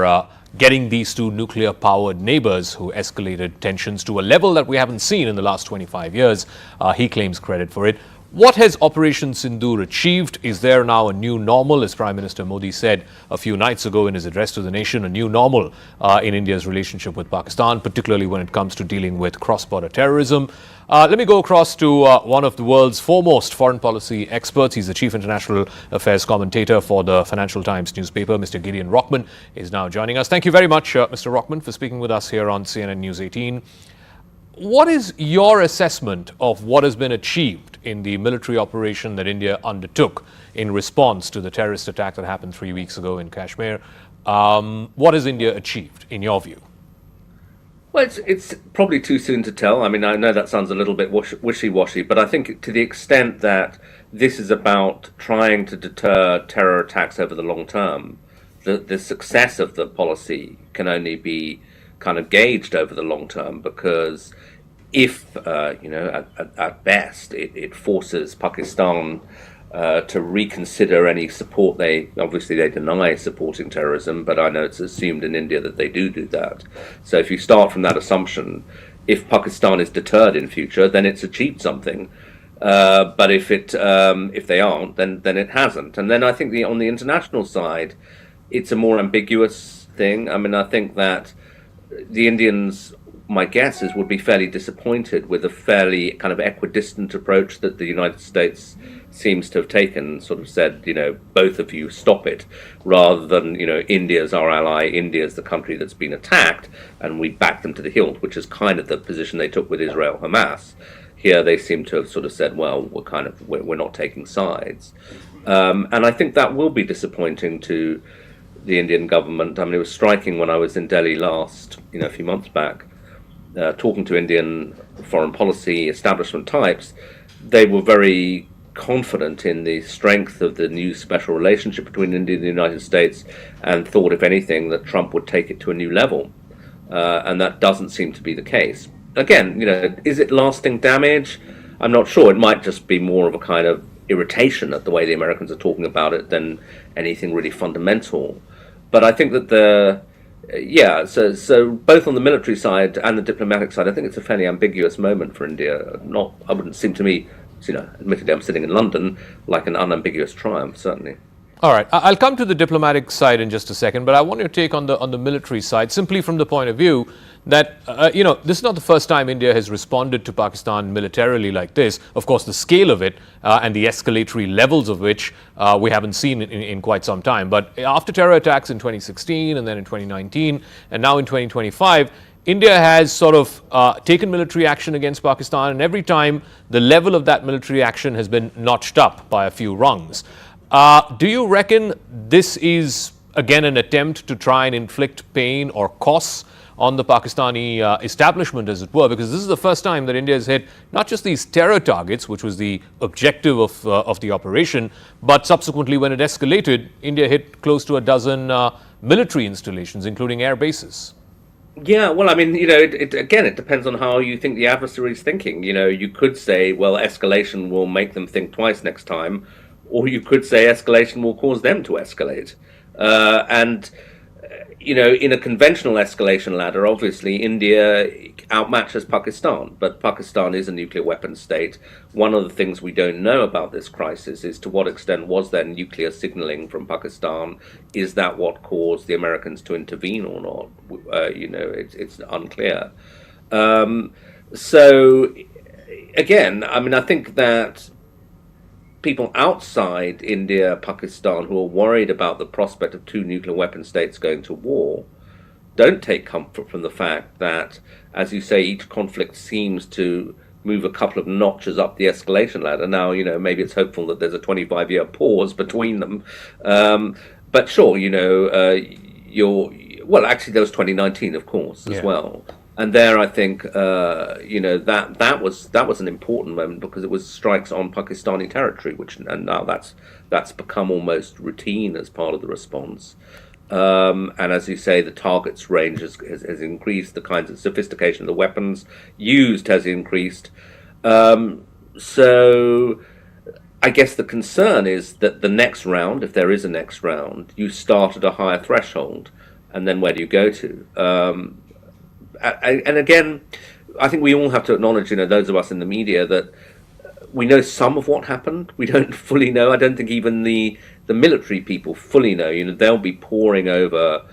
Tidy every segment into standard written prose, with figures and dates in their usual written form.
for getting these two nuclear-powered neighbors who escalated tensions to a level that we haven't seen in the last 25 years. He claims credit for it. What has Operation Sindoor achieved? Is there now a new normal, as Prime Minister Modi said a few nights ago in his address to the nation, a new normal in India's relationship with Pakistan, particularly when it comes to dealing with cross-border terrorism? Let me go across to one of the world's foremost foreign policy experts. He's the chief international affairs commentator for the Financial Times newspaper. Mr. Gideon Rachman is now joining us. Thank you very much, Mr. Rachman, for speaking with us here on CNN News 18. What is your assessment of what has been achieved in the military operation that India undertook in response to the terrorist attack that happened 3 weeks ago in Kashmir? What has India achieved, in your view? Well, it's probably too soon to tell. I mean, I know that sounds a little bit wishy-washy, but I think to the extent that this is about trying to deter terror attacks over the long term, the success of the policy can only be kind of gauged over the long term, because if, at best, it forces Pakistan to reconsider any support. They deny supporting terrorism, but I know it's assumed in India that they do that. So if you start from that assumption, if Pakistan is deterred in future, then it's achieved something. But if they aren't, then it hasn't. And then I think on the international side, it's a more ambiguous thing. I mean, I think that the Indians, my guess is, would be fairly disappointed with a fairly kind of equidistant approach that the United States seems to have taken, sort of said, both of you stop it, rather than, India's our ally, India's the country that's been attacked, and we back them to the hilt, which is kind of the position they took with Israel Hamas. Here they seem to have sort of said, well, we're not taking sides. And I think that will be disappointing to the Indian government. I mean, it was striking when I was in Delhi last, a few months back, talking to Indian foreign policy establishment types. They were very confident in the strength of the new special relationship between India and the United States, and thought, if anything, that Trump would take it to a new level. And that doesn't seem to be the case. Again, is it lasting damage? I'm not sure. It might just be more of a kind of irritation at the way the Americans are talking about it than anything really fundamental. But I think that so both on the military side and the diplomatic side, I think it's a fairly ambiguous moment for India. I wouldn't seem to me, admittedly I'm sitting in London, like an unambiguous triumph, certainly. All right, I'll come to the diplomatic side in just a second, but I want your take on the military side, simply from the point of view that, this is not the first time India has responded to Pakistan militarily like this. Of course, the scale of it and the escalatory levels of which we haven't seen in quite some time. But after terror attacks in 2016 and then in 2019 and now in 2025, India has sort of taken military action against Pakistan, and every time the level of that military action has been notched up by a few rungs. Do you reckon this is, again, an attempt to try and inflict pain or costs on the Pakistani establishment, as it were? Because this is the first time that India has hit not just these terror targets, which was the objective of the operation, but subsequently, when it escalated, India hit close to a dozen military installations, including air bases. Yeah, well, I mean, it depends on how you think the adversary is thinking. You could say, well, escalation will make them think twice next time, or you could say escalation will cause them to escalate. In a conventional escalation ladder, obviously India outmatches Pakistan, but Pakistan is a nuclear weapons state. One of the things we don't know about this crisis is to what extent was there nuclear signaling from Pakistan? Is that what caused the Americans to intervene or not? It's unclear. So, again, I mean, I think that people outside India, Pakistan, who are worried about the prospect of two nuclear weapon states going to war, don't take comfort from the fact that, as you say, each conflict seems to move a couple of notches up the escalation ladder. Now, maybe it's hopeful that there's a 25-year pause between them. But sure, actually there was 2019, of course, as well. And there, I think, that was an important moment, because it was strikes on Pakistani territory, and now that's become almost routine as part of the response. And as you say, the targets range has increased, the kinds of sophistication of the weapons used has increased. So I guess the concern is that the next round, if there is a next round, you start at a higher threshold. and then where do you go to? And again, I think we all have to acknowledge, those of us in the media, that we know some of what happened. We don't fully know. I don't think even the military people fully know. They'll be poring over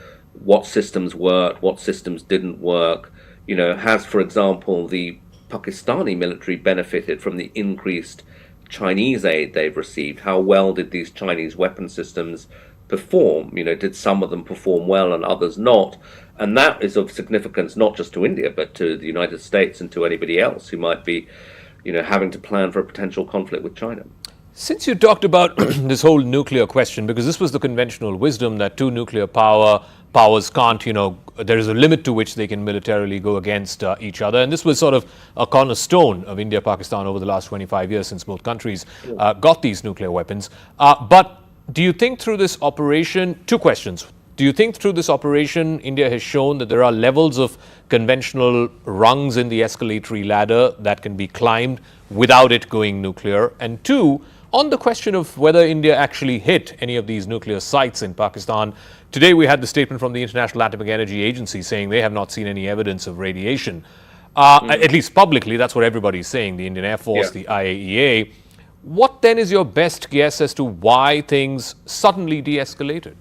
what systems worked, what systems didn't work. Has, for example, the Pakistani military benefited from the increased Chinese aid they've received? How well did these Chinese weapon systems perform? Did some of them perform well and others not? And that is of significance not just to India, but to the United States and to anybody else who might be, having to plan for a potential conflict with China. Since you talked about this whole nuclear question, because this was the conventional wisdom that two nuclear powers can't, there is a limit to which they can militarily go against each other. And this was sort of a cornerstone of India-Pakistan over the last 25 years since both countries got these nuclear weapons. But do you think through this operation, two questions. Do you think through this operation, India has shown that there are levels of conventional rungs in the escalatory ladder that can be climbed without it going nuclear? And two, on the question of whether India actually hit any of these nuclear sites in Pakistan, today we had the statement from the International Atomic Energy Agency saying they have not seen any evidence of radiation. At least publicly, that's what everybody's saying, the Indian Air Force, the IAEA. What then is your best guess as to why things suddenly de-escalated?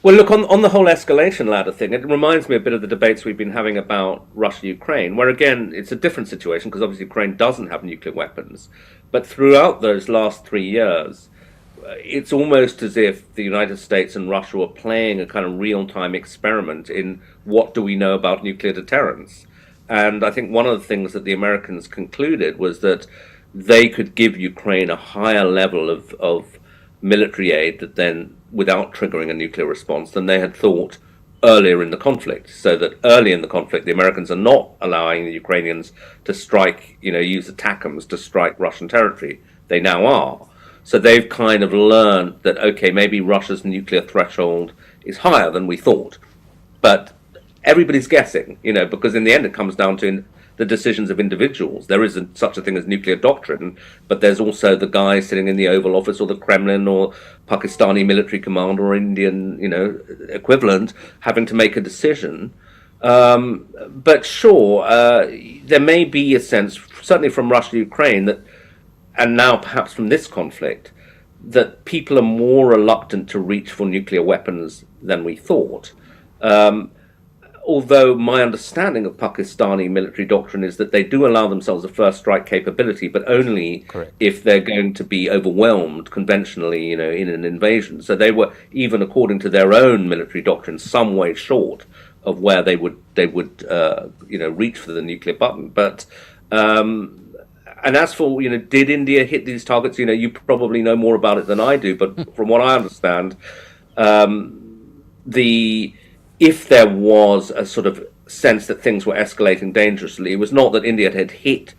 Well, look, on the whole escalation ladder thing, it reminds me a bit of the debates we've been having about Russia-Ukraine, where again, it's a different situation because obviously Ukraine doesn't have nuclear weapons. But throughout those last 3 years, it's almost as if the United States and Russia were playing a kind of real-time experiment in what do we know about nuclear deterrence. And I think one of the things that the Americans concluded was that they could give Ukraine a higher level of military aid that then, without triggering a nuclear response, than they had thought earlier in the conflict. So that early in the conflict, the Americans are not allowing the Ukrainians to strike, use ATACMS to strike Russian territory. They now are. So they've kind of learned that, okay, maybe Russia's nuclear threshold is higher than we thought. But everybody's guessing, because in the end it comes down to the decisions of individuals. There isn't such a thing as nuclear doctrine, but there's also the guy sitting in the Oval Office or the Kremlin or Pakistani military command or Indian, equivalent having to make a decision. But sure, there may be a sense, certainly from Russia-Ukraine, that, and now perhaps from this conflict, that people are more reluctant to reach for nuclear weapons than we thought. Although my understanding of Pakistani military doctrine is that they do allow themselves a first strike capability, but only if they're going to be overwhelmed conventionally, in an invasion. So they were, even according to their own military doctrine, some way short of where they would reach for the nuclear button. But and as for, did India hit these targets? You probably know more about it than I do, but from what I understand, if there was a sort of sense that things were escalating dangerously, it was not that India had hit,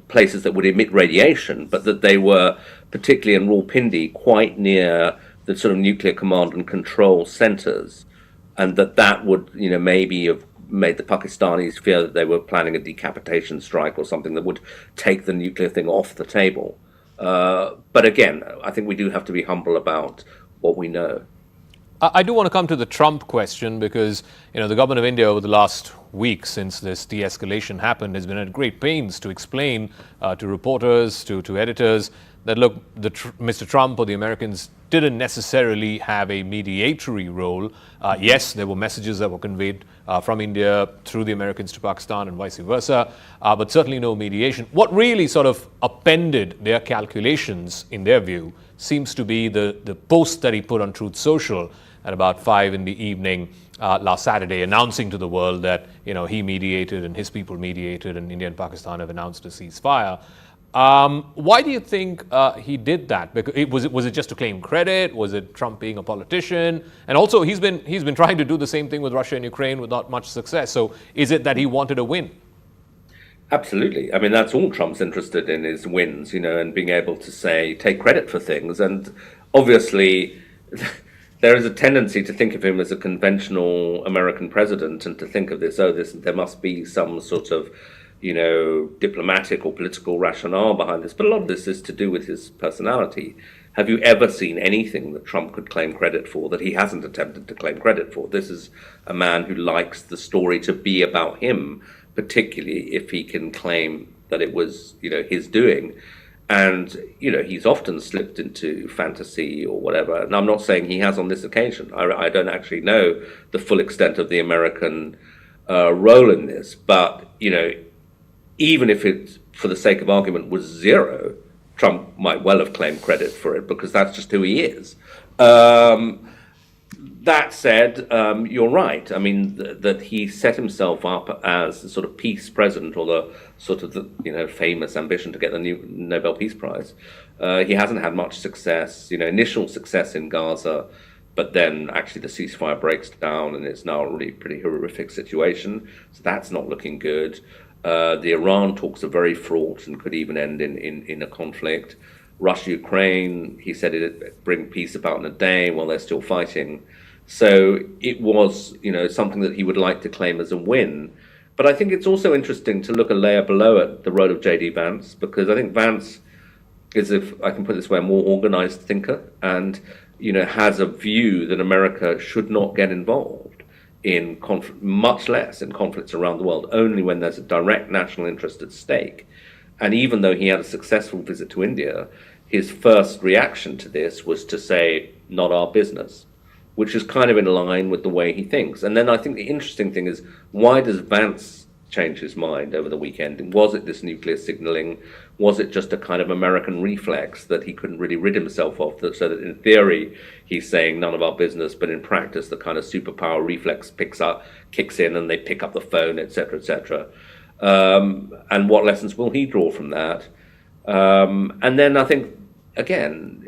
places that would emit radiation, but that they were, particularly in Rawalpindi, quite near the sort of nuclear command and control centers, and that would, maybe have made the Pakistanis fear that they were planning a decapitation strike or something that would take the nuclear thing off the table. But again, I think we do have to be humble about what we know. I do want to come to the Trump question because, the government of India over the last week since this de-escalation happened has been at great pains to explain to reporters, to editors that, look, Mr. Trump or the Americans didn't necessarily have a mediatory role. Yes, there were messages that were conveyed from India through the Americans to Pakistan and vice versa, but certainly no mediation. What really sort of upended their calculations, in their view, seems to be the post that he put on Truth Social at about 5 in the evening last Saturday, announcing to the world that he mediated and his people mediated, and India and Pakistan have announced a ceasefire. Why do you think he did that? Because was it just to claim credit? Was it Trump being a politician? And also, he's been trying to do the same thing with Russia and Ukraine with not much success. So, is it that he wanted a win? Absolutely. I mean, that's all Trump's interested in, is wins, and being able to take credit for things. And obviously, there is a tendency to think of him as a conventional American president and to think of there must be some sort of, diplomatic or political rationale behind this. But a lot of this is to do with his personality. have you ever seen anything that Trump could claim credit for that he hasn't attempted to claim credit for? This is a man who likes the story to be about him, particularly if he can claim that it was, his doing. And, he's often slipped into fantasy or whatever. And I'm not saying he has on this occasion. I don't actually know the full extent of the American role in this. But, even if it, for the sake of argument, was zero, Trump might well have claimed credit for it because that's just who he is. That said, you're right. I mean, that he set himself up as the sort of peace president, or the sort of famous ambition to get the new Nobel Peace Prize. He hasn't had much success. Initial success in Gaza, but then actually the ceasefire breaks down, and it's now a really pretty horrific situation. So that's not looking good. The Iran talks are very fraught and could even end in a conflict. Russia-Ukraine, he said it'd bring peace about in a day while they're still fighting. So it was, something that he would like to claim as a win. But I think it's also interesting to look a layer below at the role of J.D. Vance, because I think Vance is, if I can put it this way, a more organized thinker and, has a view that America should not get involved in much less in conflicts around the world, only when there's a direct national interest at stake. And even though he had a successful visit to India, his first reaction to this was to say, not our business, which is kind of in line with the way he thinks. And then I think the interesting thing is, why does Vance change his mind over the weekend? Was it this nuclear signaling? Was it just a kind of American reflex that he couldn't really rid himself of? So that in theory, he's saying none of our business, but in practice, the kind of superpower reflex kicks in, and they pick up the phone, etc., etc. And what lessons will he draw from that? And then I think, again,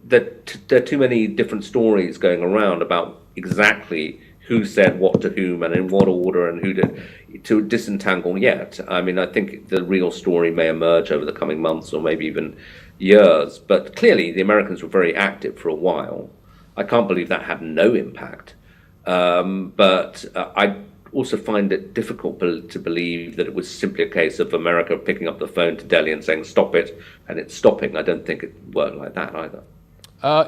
that there are too many different stories going around about exactly who said what to whom and in what order and who did, to disentangle yet. I mean, I think the real story may emerge over the coming months or maybe even years. But clearly, the Americans were very active for a while. I can't believe that had no impact. But I also find it difficult to believe that it was simply a case of America picking up the phone to Delhi and saying, stop it, and it's stopping. I don't think it worked like that either.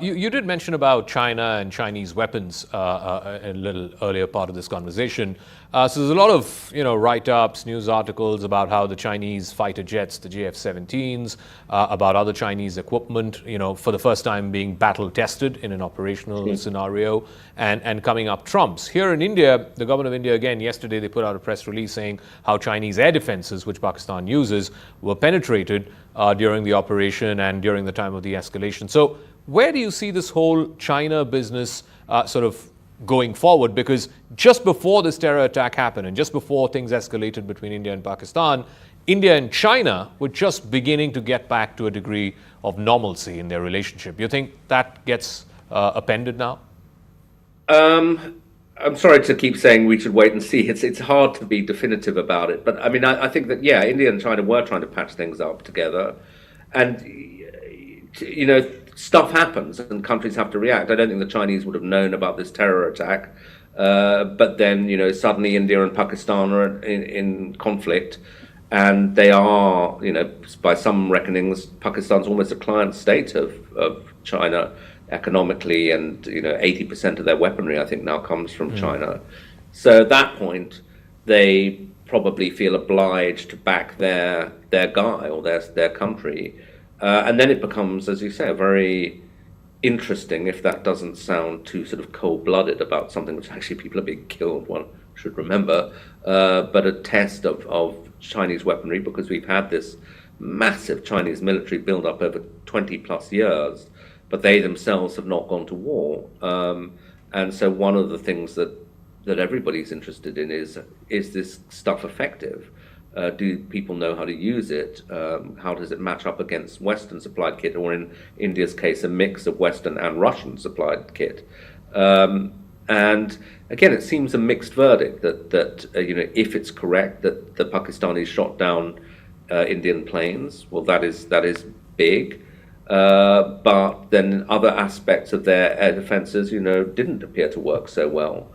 You did mention about China and Chinese weapons a little earlier part of this conversation. So there's a lot of write-ups, news articles about how the Chinese fighter jets, the JF-17s, about other Chinese equipment, for the first time being battle tested in an operational scenario, and coming up trumps. Here in India, the government of India, again, yesterday they put out a press release saying how Chinese air defenses, which Pakistan uses, were penetrated during the operation and during the time of the escalation. So where do you see this whole China business sort of going forward? Because just before this terror attack happened and just before things escalated between India and Pakistan, India and China were just beginning to get back to a degree of normalcy in their relationship. You think that gets appended now? I'm sorry to keep saying we should wait and see. It's hard to be definitive about it. But I mean, I think that, yeah, India and China were trying to patch things up together. And, stuff happens and countries have to react. I don't think the Chinese would have known about this terror attack. But then, suddenly India and Pakistan are in conflict. And they are, by some reckonings, Pakistan's almost a client state of China economically, and 80% of their weaponry, I think, now comes from China. So at that point, they probably feel obliged to back their guy or their country. And then it becomes, as you say, very interesting, if that doesn't sound too sort of cold-blooded about something which actually people are being killed, one should remember, but a test of Chinese weaponry, because we've had this massive Chinese military build-up over 20 plus years, but they themselves have not gone to war. And so one of the things that everybody's interested in is this stuff effective? Do people know how to use it? How does it match up against Western supplied kit, or in India's case, a mix of Western and Russian supplied kit? And again, it seems a mixed verdict that if it's correct that the Pakistanis shot down Indian planes, well, that is big. But then other aspects of their air defenses, didn't appear to work so well.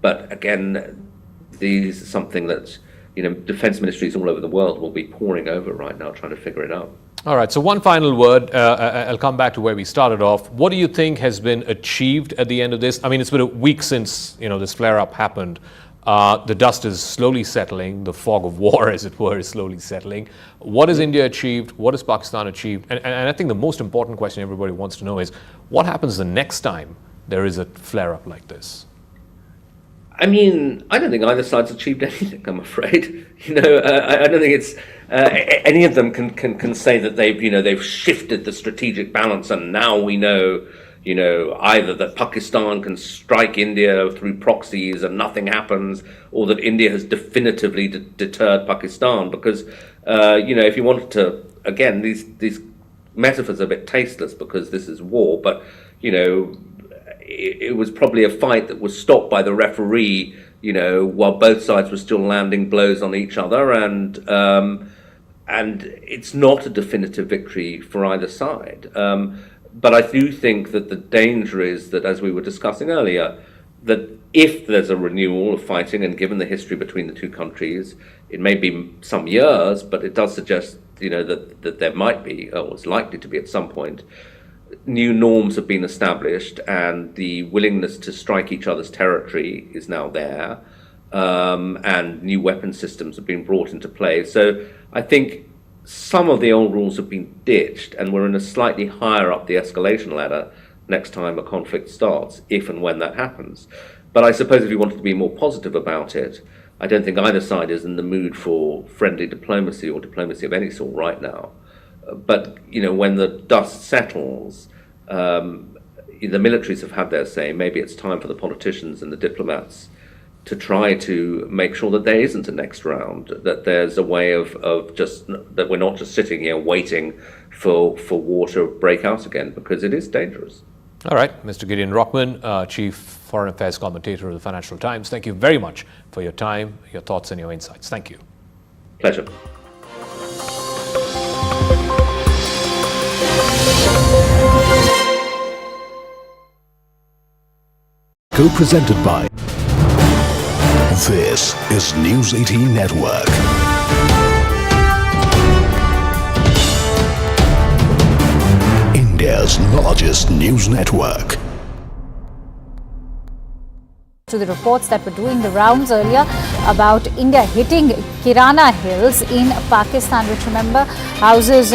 But again, these are something that defense ministries all over the world will be poring over right now, trying to figure it out. All right, so one final word. I'll come back to where we started off. What do you think has been achieved at the end of this? I mean, it's been a week since this flare-up happened. The dust is slowly settling. The fog of war, as it were, is slowly settling. What has India achieved? What has Pakistan achieved? And I think the most important question everybody wants to know is, what happens the next time there is a flare-up like this? I mean, I don't think either side's achieved anything, I'm afraid. I don't think it's any of them can say that they've shifted the strategic balance, and now we know, either that Pakistan can strike India through proxies and nothing happens, or that India has definitively deterred Pakistan. Because, if you wanted to, again, these metaphors are a bit tasteless because this is war, but, it was probably a fight that was stopped by the referee, while both sides were still landing blows on each other, and it's not a definitive victory for either side. But I do think that the danger is that, as we were discussing earlier, that if there's a renewal of fighting, and given the history between the two countries, it may be some years, but it does suggest, that there might be, or is likely to be at some point, new norms have been established, and the willingness to strike each other's territory is now there, and new weapon systems have been brought into play. So I think some of the old rules have been ditched, and we're in a slightly higher up the escalation ladder next time a conflict starts, if and when that happens. But I suppose if you wanted to be more positive about it, I don't think either side is in the mood for friendly diplomacy or diplomacy of any sort right now. But, when the dust settles, the militaries have had their say. Maybe it's time for the politicians and the diplomats to try to make sure that there isn't a next round, that there's a way of that we're not just sitting here waiting for war to break out again, because it is dangerous. All right, Mr. Gideon Rachman, Chief Foreign Affairs Commentator of the Financial Times, thank you very much for your time, your thoughts and your insights. Thank you. Pleasure. Co-presented by. This is News 18 Network. India's largest news network. To the reports that were doing the rounds earlier about India hitting Kirana Hills in Pakistan, which, remember, houses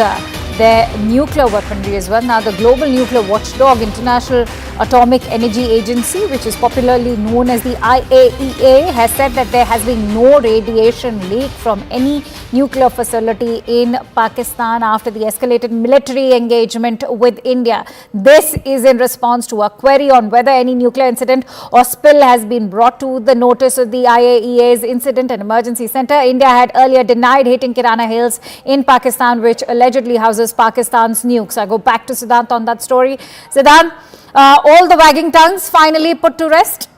their nuclear weaponry as well. Now, the global nuclear watchdog, International Atomic Energy Agency, which is popularly known as the IAEA, has said that there has been no radiation leak from any nuclear facility in Pakistan after the escalated military engagement with India. This is in response to a query on whether any nuclear incident or spill has been brought to the notice of the IAEA's Incident and Emergency Center. India had earlier denied hitting Kirana Hills in Pakistan, which allegedly houses Pakistan's nukes. I go back to Siddhant on that story. Siddhant, all the wagging tongues finally put to rest?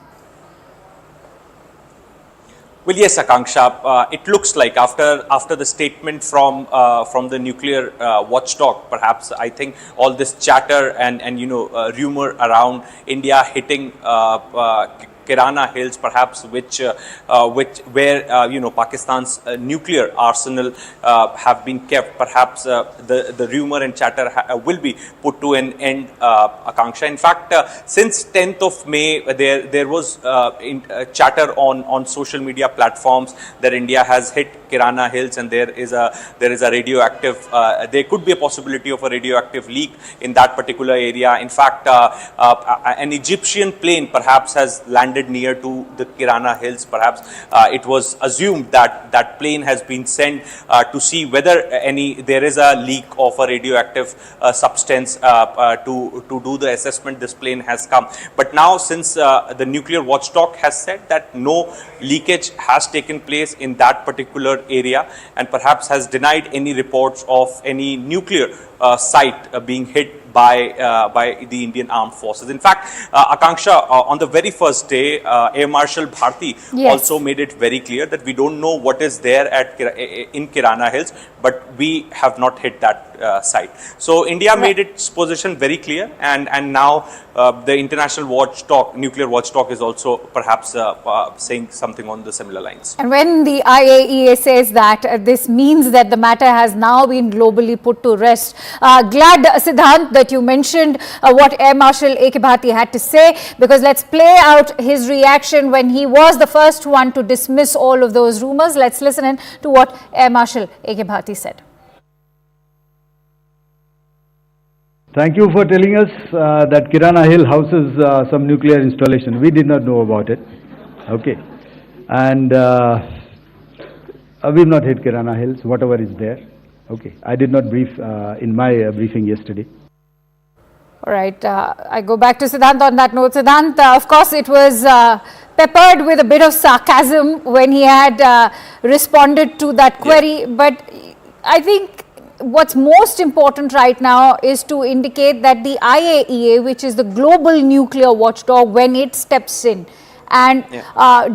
Well, yes, Akanksha. It looks like after the statement from the nuclear watchdog, perhaps I think all this chatter and rumor around India hitting Kirana Hills, perhaps where Pakistan's nuclear arsenal have been kept. Perhaps the rumor and chatter will be put to an end, Akanksha. In fact, since 10th of May, there was chatter on social media platforms that India has hit Kirana Hills, and there is a radioactive. There could be a possibility of a radioactive leak in that particular area. In fact, an Egyptian plane perhaps has landed near to the Kirana Hills. Perhaps it was assumed that plane has been sent to see whether there is a leak of a radioactive substance to do the assessment. This plane has come, but now since the nuclear watchdog has said that no leakage has taken place in that particular area, and perhaps has denied any reports of any nuclear site being hit by the Indian Armed Forces. In fact, Akanksha, on the very first day, Air Marshal Bharti also made it very clear that we don't know what is there in Kirana Hills, but we have not hit that site. So India made its position very clear, and now the international watchdog, nuclear watchdog, is also perhaps saying something on the similar lines. And when the IAEA says that, this means that the matter has now been globally put to rest. Glad, Siddhant, that you mentioned what Air Marshal A.K. Bharti had to say, because let's play out his reaction when he was the first one to dismiss all of those rumors. Let's listen in to what Air Marshal A.K. Bharti said. Thank you for telling us that Kirana Hill houses some nuclear installation. We did not know about it. Okay. And we've not hit Kirana Hills, whatever is there. Okay. I did not brief in my briefing yesterday. All right. I go back to Siddhant on that note. Siddhant, of course, it was peppered with a bit of sarcasm when he had responded to that query. But I think what's most important right now is to indicate that the IAEA, which is the global nuclear watchdog, when it steps in and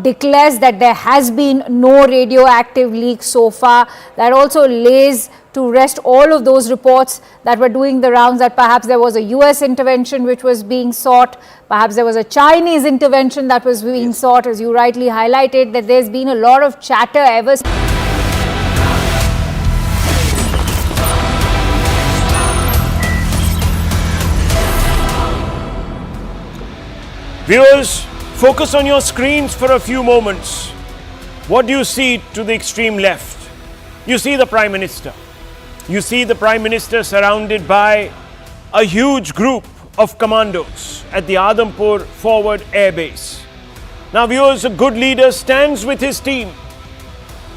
declares that there has been no radioactive leak so far, that also lays to rest all of those reports that were doing the rounds, that perhaps there was a US intervention which was being sought, perhaps there was a Chinese intervention that was being sought, as you rightly highlighted, that there's been a lot of chatter ever since. Viewers, focus on your screens for a few moments. What do you see to the extreme left? You see the Prime Minister. You see the Prime Minister surrounded by a huge group of commandos at the Adampur Forward Air Base. Now viewers, a good leader stands with his team